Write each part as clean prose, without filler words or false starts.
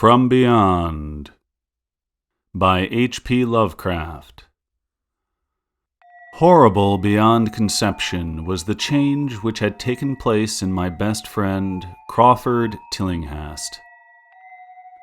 From Beyond by H.P. Lovecraft. Horrible beyond conception was the change which had taken place in my best friend, Crawford Tillinghast.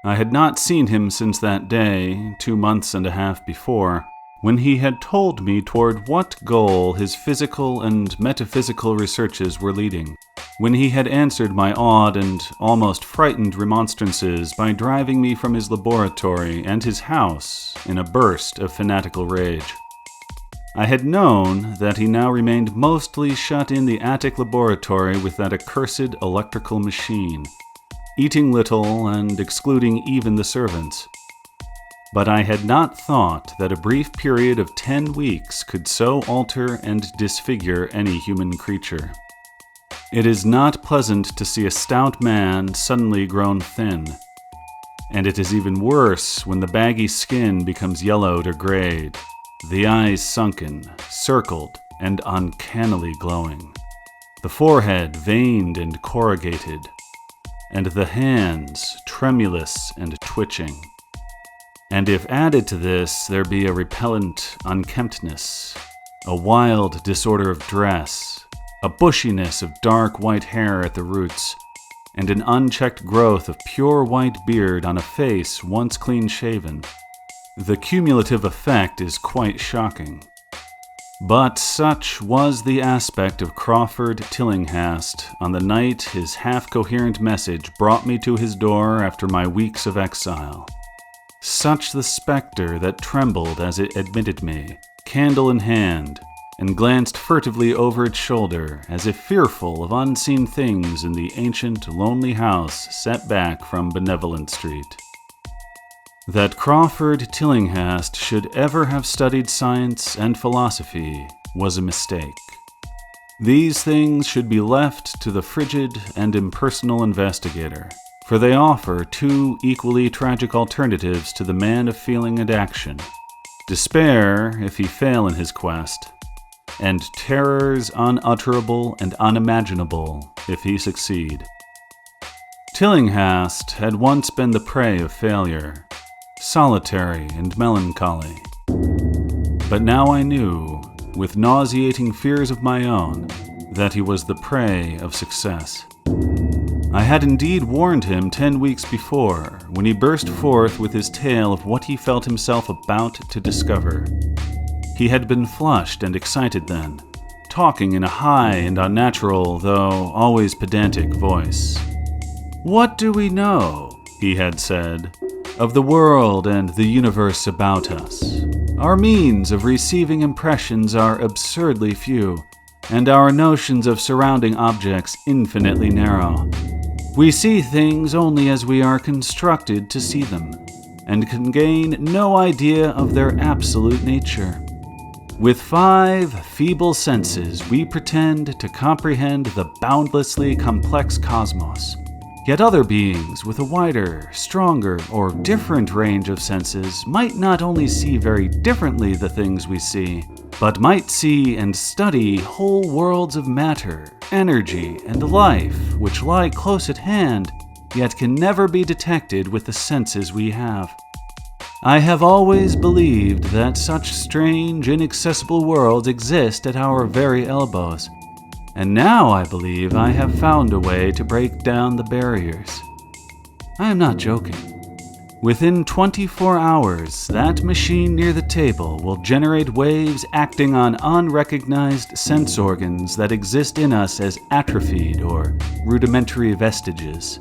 I had not seen him since that day, 2 months and a half before, when he had told me toward what goal his physical and metaphysical researches were leading, when he had answered my awed and almost frightened remonstrances by driving me from his laboratory and his house in a burst of fanatical rage. I had known that he now remained mostly shut in the attic laboratory with that accursed electrical machine, eating little and excluding even the servants. But I had not thought that a brief period of 10 weeks could so alter and disfigure any human creature. It is not pleasant to see a stout man suddenly grown thin, and it is even worse when the baggy skin becomes yellowed or grayed, the eyes sunken, circled, and uncannily glowing, the forehead veined and corrugated, and the hands tremulous and twitching. And if added to this there be a repellent unkemptness, a wild disorder of dress, a bushiness of dark white hair at the roots, and an unchecked growth of pure white beard on a face once clean-shaven, the cumulative effect is quite shocking. But such was the aspect of Crawford Tillinghast on the night his half-coherent message brought me to his door after my weeks of exile. Such the specter that trembled as it admitted me, candle in hand, and glanced furtively over its shoulder as if fearful of unseen things in the ancient, lonely house set back from Benevolent Street. That Crawford Tillinghast should ever have studied science and philosophy was a mistake. These things should be left to the frigid and impersonal investigator, for they offer two equally tragic alternatives to the man of feeling and action: despair if he fail in his quest, and terrors unutterable and unimaginable if he succeed. Tillinghast had once been the prey of failure, solitary and melancholy. But now I knew, with nauseating fears of my own, that he was the prey of success. I had indeed warned him 10 weeks before, when he burst forth with his tale of what he felt himself about to discover. He had been flushed and excited then, talking in a high and unnatural, though always pedantic voice. "What do we know," he had said, "of the world and the universe about us? Our means of receiving impressions are absurdly few, and our notions of surrounding objects infinitely narrow. We see things only as we are constructed to see them, and can gain no idea of their absolute nature. With 5 feeble senses we pretend to comprehend the boundlessly complex cosmos. Yet other beings with a wider, stronger, or different range of senses might not only see very differently the things we see, but might see and study whole worlds of matter, energy, and life which lie close at hand, yet can never be detected with the senses we have. I have always believed that such strange, inaccessible worlds exist at our very elbows, and now I believe I have found a way to break down the barriers. I am not joking. Within 24 hours, that machine near the table will generate waves acting on unrecognized sense organs that exist in us as atrophied or rudimentary vestiges.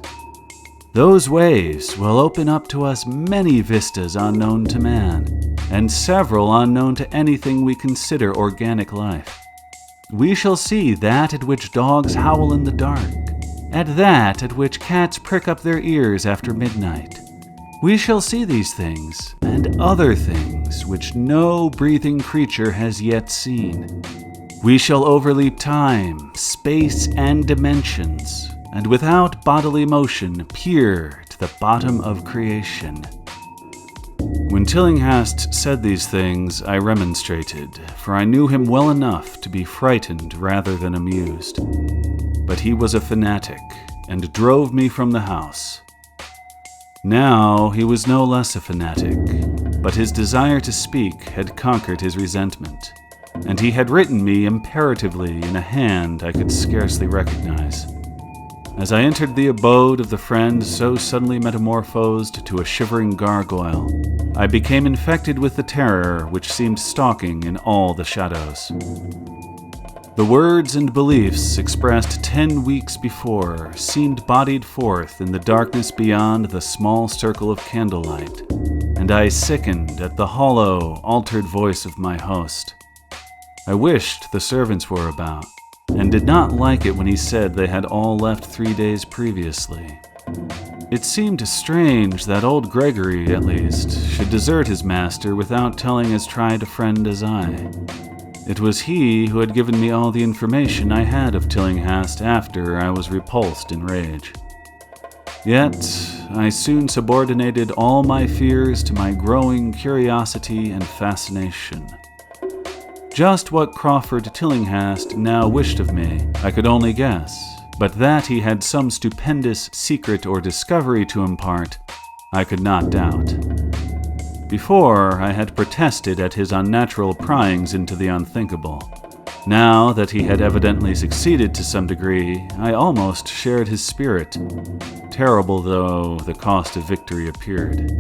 Those waves will open up to us many vistas unknown to man, and several unknown to anything we consider organic life. We shall see that at which dogs howl in the dark, that at which cats prick up their ears after midnight. We shall see these things, and other things which no breathing creature has yet seen. We shall overleap time, space, and dimensions, and without bodily motion peer to the bottom of creation. When Tillinghast said these things, I remonstrated, for I knew him well enough to be frightened rather than amused. But he was a fanatic, and drove me from the house. Now he was no less a fanatic, but his desire to speak had conquered his resentment, and he had written me imperatively in a hand I could scarcely recognize. As I entered the abode of the friend so suddenly metamorphosed to a shivering gargoyle, I became infected with the terror which seemed stalking in all the shadows. The words and beliefs expressed 10 weeks before seemed bodied forth in the darkness beyond the small circle of candlelight, and I sickened at the hollow, altered voice of my host. I wished the servants were about, and did not like it when he said they had all left 3 days previously. It seemed strange that old Gregory, at least, should desert his master without telling as tried a friend as I. It was he who had given me all the information I had of Tillinghast after I was repulsed in rage. Yet, I soon subordinated all my fears to my growing curiosity and fascination. Just what Crawford Tillinghast now wished of me, I could only guess, but that he had some stupendous secret or discovery to impart, I could not doubt. Before, I had protested at his unnatural pryings into the unthinkable. Now that he had evidently succeeded to some degree, I almost shared his spirit, terrible though the cost of victory appeared.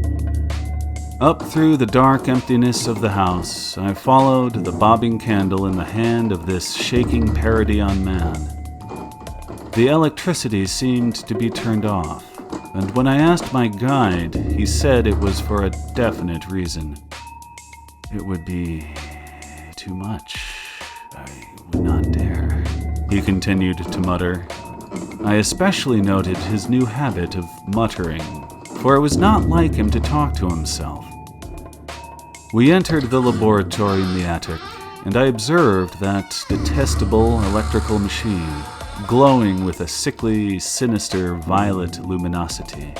Up through the dark emptiness of the house, I followed the bobbing candle in the hand of this shaking parody on man. The electricity seemed to be turned off, and when I asked my guide, he said it was for a definite reason. It would be too much. I would not dare, he continued to mutter. I especially noted his new habit of muttering, for it was not like him to talk to himself. We entered the laboratory in the attic, and I observed that detestable electrical machine, glowing with a sickly, sinister violet luminosity.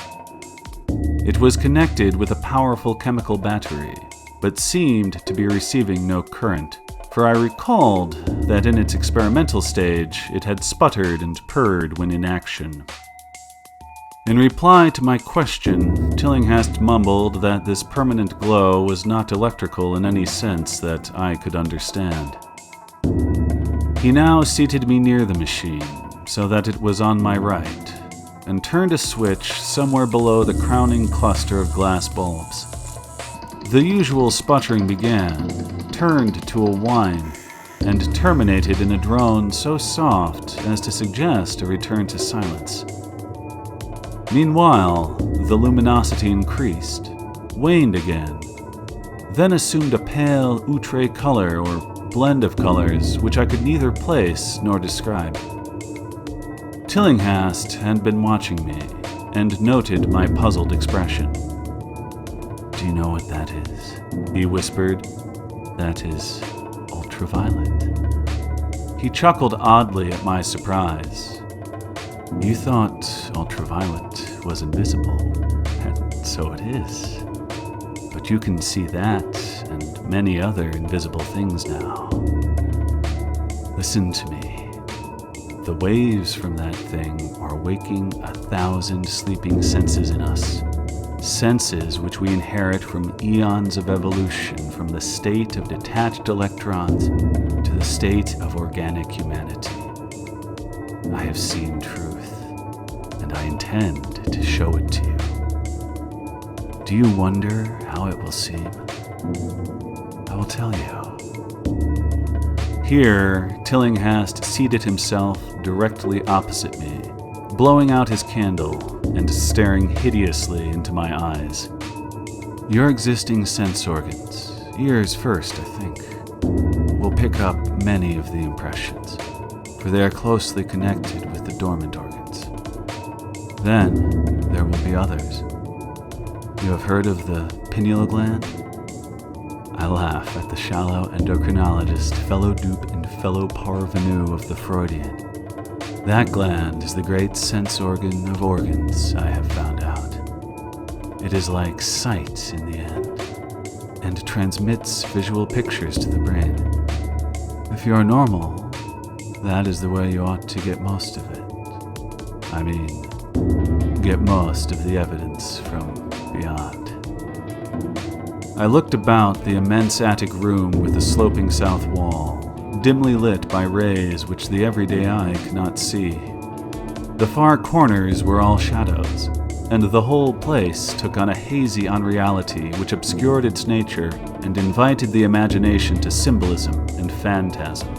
It was connected with a powerful chemical battery, but seemed to be receiving no current, for I recalled that in its experimental stage it had sputtered and purred when in action. In reply to my question, Tillinghast mumbled that this permanent glow was not electrical in any sense that I could understand. He now seated me near the machine, so that it was on my right, and turned a switch somewhere below the crowning cluster of glass bulbs. The usual sputtering began, turned to a whine, and terminated in a drone so soft as to suggest a return to silence. Meanwhile, the luminosity increased, waned again, then assumed a pale outre color or blend of colors which I could neither place nor describe. Tillinghast had been watching me and noted my puzzled expression. "Do you know what that is?" he whispered. "That is ultraviolet." He chuckled oddly at my surprise. "You thought ultraviolet was invisible, and so it is. But you can see that and many other invisible things now. Listen to me. The waves from that thing are waking 1,000 sleeping senses in us. Senses which we inherit from eons of evolution, from the state of detached electrons to the state of organic humanity. I have seen truth, and I intend to show it to you. Do you wonder how it will seem? I will tell you." Here, Tillinghast seated himself directly opposite me, blowing out his candle and staring hideously into my eyes. "Your existing sense organs, ears first, I think, will pick up many of the impressions, for they are closely connected with the dormant organs. Then there will be others. You have heard of the pineal gland?" I laugh at the shallow endocrinologist, fellow dupe and fellow parvenu of the Freudian. That gland is the great sense organ of organs, I have found out. It is like sight in the end, and transmits visual pictures to the brain. If you are normal, that is the way you ought to get most of it. I mean, get most of the evidence from beyond. I looked about the immense attic room with the sloping south wall, dimly lit by rays which the everyday eye could not see. The far corners were all shadows, and the whole place took on a hazy unreality which obscured its nature and invited the imagination to symbolism and phantasm.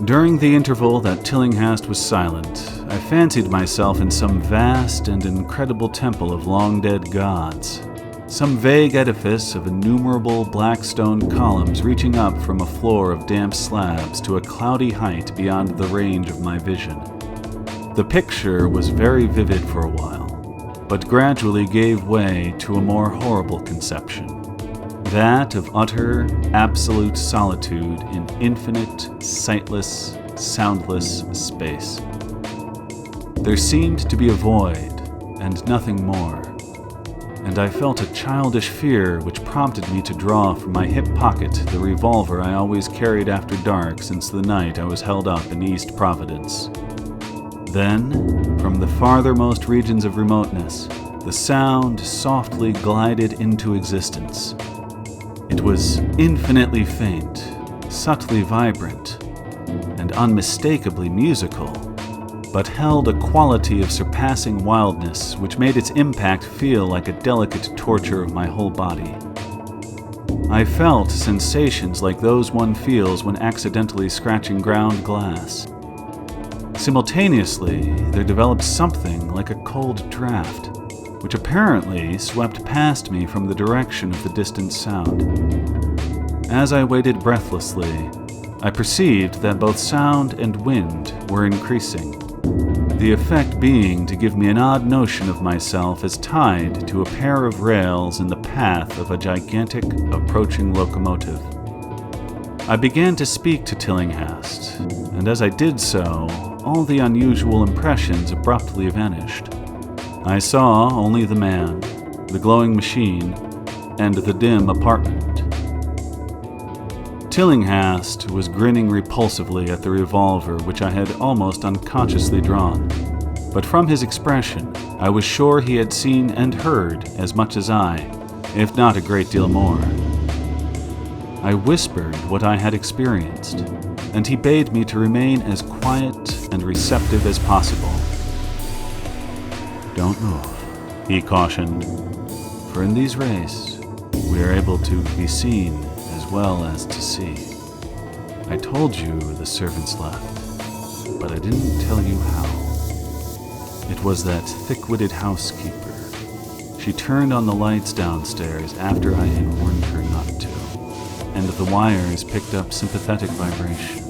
During the interval that Tillinghast was silent, I fancied myself in some vast and incredible temple of long-dead gods, some vague edifice of innumerable black stone columns reaching up from a floor of damp slabs to a cloudy height beyond the range of my vision. The picture was very vivid for a while, but gradually gave way to a more horrible conception, that of utter, absolute solitude in infinite, sightless, soundless space. There seemed to be a void, and nothing more, and I felt a childish fear which prompted me to draw from my hip pocket the revolver I always carried after dark since the night I was held up in East Providence. Then, from the farthermost regions of remoteness, the sound softly glided into existence. It was infinitely faint, subtly vibrant, and unmistakably musical, but held a quality of surpassing wildness which made its impact feel like a delicate torture of my whole body. I felt sensations like those one feels when accidentally scratching ground glass. Simultaneously, there developed something like a cold draft, which apparently swept past me from the direction of the distant sound. As I waited breathlessly, I perceived that both sound and wind were increasing, the effect being to give me an odd notion of myself as tied to a pair of rails in the path of a gigantic, approaching locomotive. I began to speak to Tillinghast, and as I did so, all the unusual impressions abruptly vanished. I saw only the man, the glowing machine, and the dim apartment. Tillinghast was grinning repulsively at the revolver which I had almost unconsciously drawn, but from his expression, I was sure he had seen and heard as much as I, if not a great deal more. I whispered what I had experienced, and he bade me to remain as quiet and receptive as possible. "Don't move," he cautioned, "for in these rays, we are able to be seen as well as to see. I told you the servants left, but I didn't tell you how. It was that thick-witted housekeeper. She turned on the lights downstairs after I had warned her not to, and the wires picked up sympathetic vibration.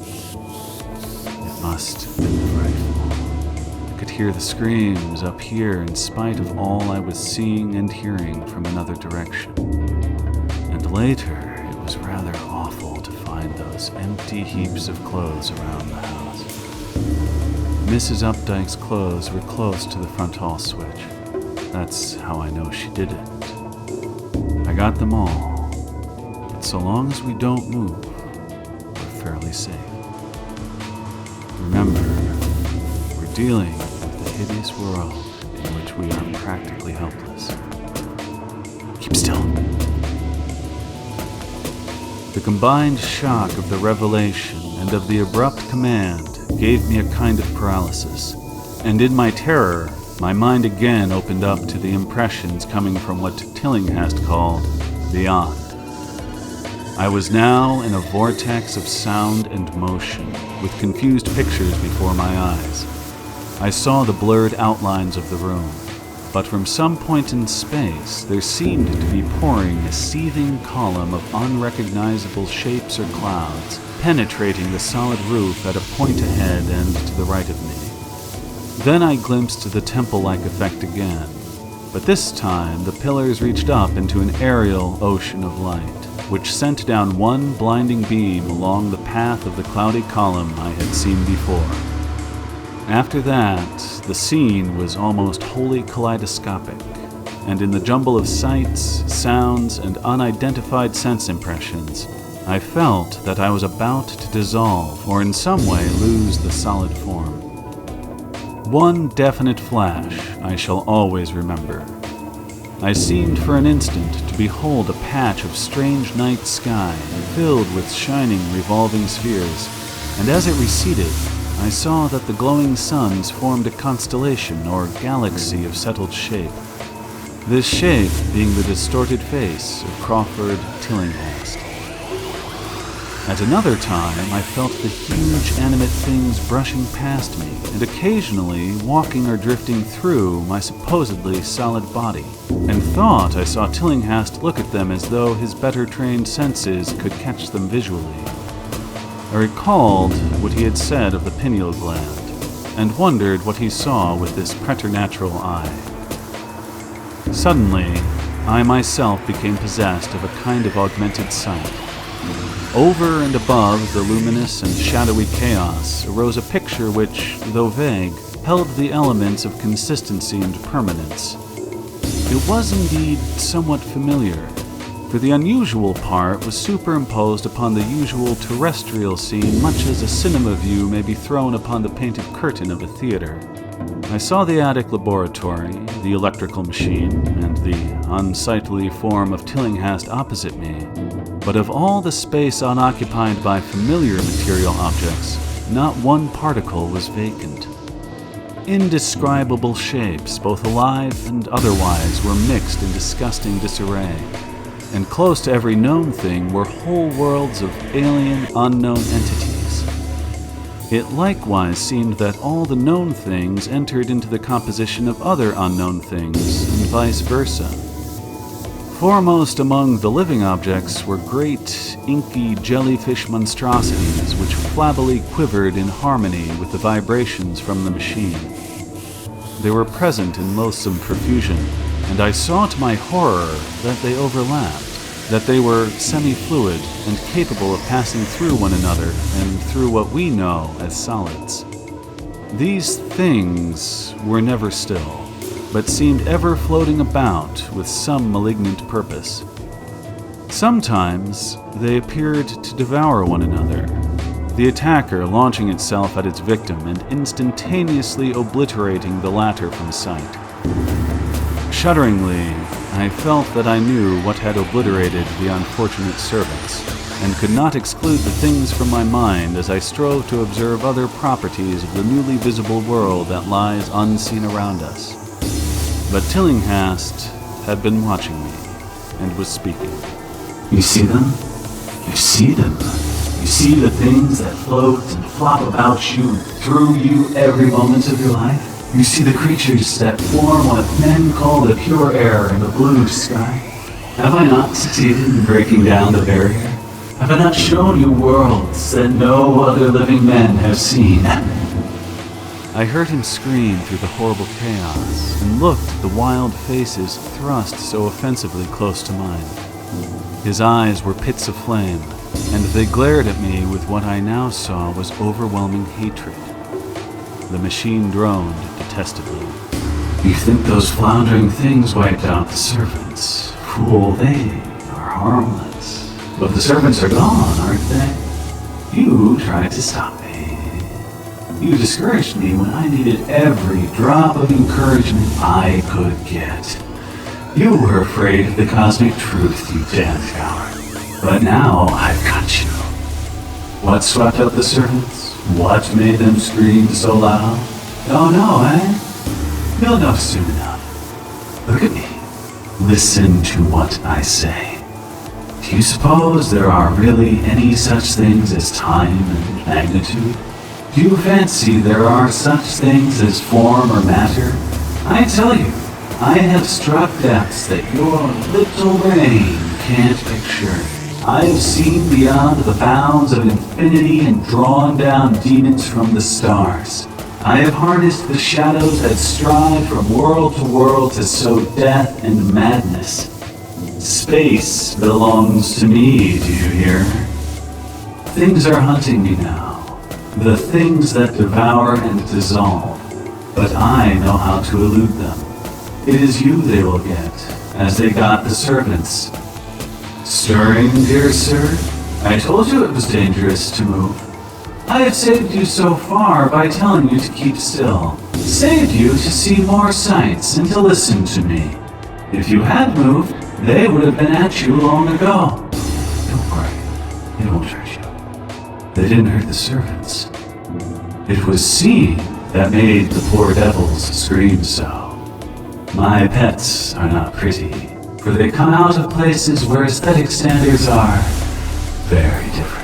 It must have been frightful. I could hear the screams up here in spite of all I was seeing and hearing from another direction. And later, it was rather awful to find those empty heaps of clothes around the house. Mrs. Updike's clothes were close to the front hall switch. That's how I know she did it. I got them all, but so long as we don't move, we're fairly safe. Remember, we're dealing with a hideous world in which we are practically helpless. Keep still." The combined shock of the revelation and of the abrupt command gave me a kind of paralysis, and in my terror, my mind again opened up to the impressions coming from what Tillinghast called beyond. I was now in a vortex of sound and motion, with confused pictures before my eyes. I saw the blurred outlines of the room, but from some point in space there seemed to be pouring a seething column of unrecognizable shapes or clouds, penetrating the solid roof at a point ahead and to the right of me. Then I glimpsed the temple-like effect again, but this time the pillars reached up into an aerial ocean of light, which sent down one blinding beam along the path of the cloudy column I had seen before. After that, the scene was almost wholly kaleidoscopic, and in the jumble of sights, sounds, and unidentified sense impressions, I felt that I was about to dissolve or in some way lose the solid form. one definite flash I shall always remember. I seemed for an instant to behold a patch of strange night sky filled with shining revolving spheres, and as it receded, I saw that the glowing suns formed a constellation or galaxy of settled shape. This shape being the distorted face of Crawford Tillinghast. At another time, I felt the huge animate things brushing past me and occasionally walking or drifting through my supposedly solid body, and thought I saw Tillinghast look at them as though his better trained senses could catch them visually. I recalled what he had said of the pineal gland, and wondered what he saw with this preternatural eye. Suddenly, I myself became possessed of a kind of augmented sight. Over and above the luminous and shadowy chaos arose a picture which, though vague, held the elements of consistency and permanence. It was indeed somewhat familiar, for the unusual part was superimposed upon the usual terrestrial scene, much as a cinema view may be thrown upon the painted curtain of a theater. I saw the attic laboratory, the electrical machine, and the unsightly form of Tillinghast opposite me, but of all the space unoccupied by familiar material objects, not one particle was vacant. Indescribable shapes, both alive and otherwise, were mixed in disgusting disarray, and close to every known thing were whole worlds of alien, unknown entities. It likewise seemed that all the known things entered into the composition of other unknown things, and vice versa. Foremost among the living objects were great, inky jellyfish monstrosities which flabbily quivered in harmony with the vibrations from the machine. They were present in loathsome profusion, and I saw to my horror that they overlapped, that they were semi-fluid and capable of passing through one another and through what we know as solids. These things were never still, but seemed ever floating about with some malignant purpose. Sometimes they appeared to devour one another, the attacker launching itself at its victim and instantaneously obliterating the latter from sight. Shudderingly, I felt that I knew what had obliterated the unfortunate servants, and could not exclude the things from my mind as I strove to observe other properties of the newly visible world that lies unseen around us. But Tillinghast had been watching me, and was speaking. You see them? You see them. You see the things that float and flop about you, through you every moment of your life? You see the creatures that form what men call the pure air in the blue sky? Have I not succeeded in breaking down the barrier? Have I not shown you worlds that no other living men have seen? I heard him scream through the horrible chaos, and looked at the wild faces thrust so offensively close to mine. His eyes were pits of flame, and they glared at me with what I now saw was overwhelming hatred. The machine droned detestably. You think those floundering things wiped out the servants? Fool, they are harmless. But the servants are gone, aren't they? You tried to stop me. You discouraged me when I needed every drop of encouragement I could get. You were afraid of the cosmic truth, you damned coward. But now I've got you. What swept up the servants? What made them scream so loud? Oh no, eh? You'll know soon enough. Look at me. Listen to what I say. Do you suppose there are really any such things as time and magnitude? Do you fancy there are such things as form or matter? I tell you, I have struck depths that your little brain can't picture. I have seen beyond the bounds of infinity and drawn down demons from the stars. I have harnessed the shadows that strive from world to world to sow death and madness. Space belongs to me, do you hear? Things are hunting me now, the things that devour and dissolve, but I know how to elude them. It is you they will get, as they got the servants. Stirring, dear sir? I told you it was dangerous to move. I have saved you so far by telling you to keep still. Saved you to see more sights and to listen to me. If you had moved, they would have been at you long ago. Don't worry, they won't hurt you. They didn't hurt the servants. It was seeing that made the poor devils scream so. My pets are not pretty, for they come out of places where aesthetic standards are very different.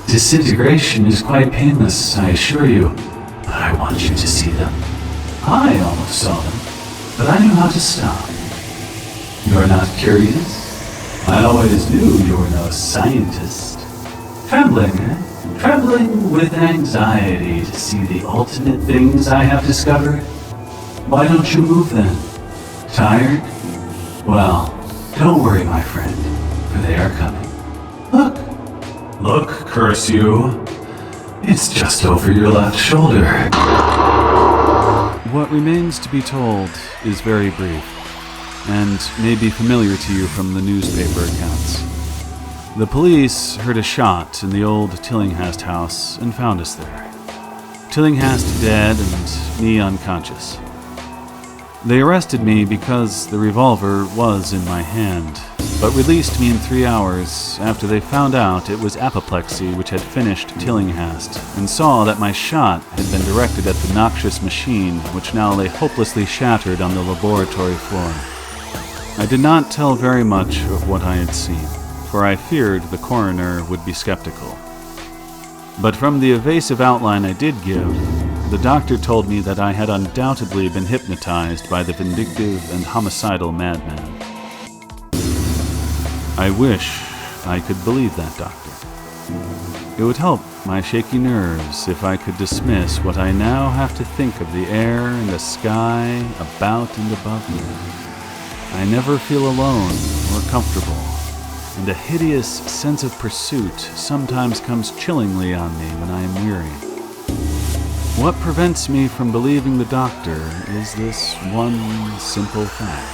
Disintegration is quite painless, I assure you, but I want you to see them. I almost saw them, but I knew how to stop. You're not curious? I always knew you were no scientist. Trembling, eh? Trembling with anxiety to see the ultimate things I have discovered? Why don't you move then? Tired? Well, don't worry, my friend, for they are coming. Look! Look, curse you. It's just over your left shoulder. What remains to be told is very brief, and may be familiar to you from the newspaper accounts. The police heard a shot in the old Tillinghast house and found us there. Tillinghast dead and me unconscious. They arrested me because the revolver was in my hand, but released me in 3 hours after they found out it was apoplexy which had finished Tillinghast, and saw that my shot had been directed at the noxious machine which now lay hopelessly shattered on the laboratory floor. I did not tell very much of what I had seen, for I feared the coroner would be skeptical. But from the evasive outline I did give, the doctor told me that I had undoubtedly been hypnotized by the vindictive and homicidal madman. I wish I could believe that doctor. It would help my shaky nerves if I could dismiss what I now have to think of the air and the sky about and above me. I never feel alone or comfortable, and a hideous sense of pursuit sometimes comes chillingly on me when I am weary. What prevents me from believing the doctor is this one simple fact: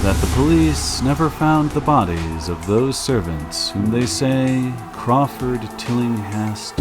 that the police never found the bodies of those servants whom they say Crawford Tillinghast